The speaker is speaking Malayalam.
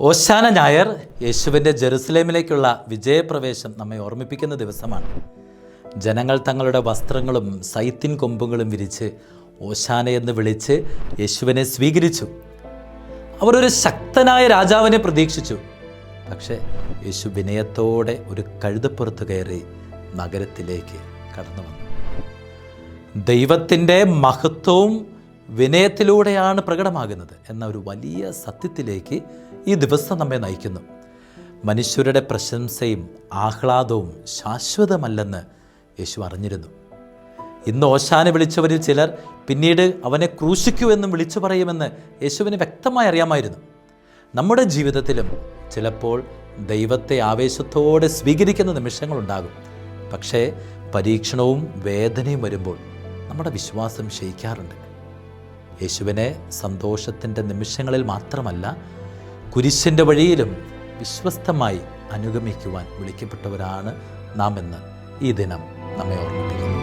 ഓശാന ഞായർ യേശുവിൻ്റെ ജെറുസലേമിലേക്കുള്ള വിജയപ്രവേശം നമ്മെ ഓർമ്മിപ്പിക്കുന്ന ദിവസമാണ്. ജനങ്ങൾ തങ്ങളുടെ വസ്ത്രങ്ങളും സൈത്തിൻ കൊമ്പുകളും വിരിച്ച് ഓശാന എന്ന് വിളിച്ച് യേശുവിനെ സ്വീകരിച്ചു. അവരൊരു ശക്തനായ രാജാവിനെ പ്രതീക്ഷിച്ചു. പക്ഷേ യേശു വിനയത്തോടെ ഒരു കഴുതപ്പുറത്ത് കയറി നഗരത്തിലേക്ക് കടന്നു വന്നു. ദൈവത്തിൻ്റെ മഹത്വവും വിനയത്തിലൂടെയാണ് പ്രകടമാകുന്നത് എന്ന ഒരു വലിയ സത്യത്തിലേക്ക് ഈ ദിവസം നമ്മെ നയിക്കുന്നു. മനുഷ്യരുടെ പ്രശംസയും ആഹ്ലാദവും ശാശ്വതമല്ലെന്ന് യേശു അറിഞ്ഞിരുന്നു. ഇന്ന് ഓശാന വിളിച്ചവരിൽ ചിലർ പിന്നീട് അവനെ ക്രൂശിക്കൂ എന്നും വിളിച്ചു പറയുമെന്ന് യേശുവിന് വ്യക്തമായി അറിയാമായിരുന്നു. നമ്മുടെ ജീവിതത്തിലും ചിലപ്പോൾ ദൈവത്തെ ആവേശത്തോടെ സ്വീകരിക്കുന്ന നിമിഷങ്ങളുണ്ടാകും. പക്ഷേ പരീക്ഷണവും വേദനയും വരുമ്പോൾ നമ്മുടെ വിശ്വാസം ക്ഷയിക്കാറുണ്ട്. യേശുവിനെ സന്തോഷത്തിൻ്റെ നിമിഷങ്ങളിൽ മാത്രമല്ല, കുരിശിൻ്റെ വഴിയിലും വിശ്വസ്തമായി അനുഗമിക്കുവാൻ വിളിക്കപ്പെട്ടവരാണ് നാം എന്ന് ഈ ദിനം നമ്മെ ഓർമ്മിപ്പിക്കുന്നു.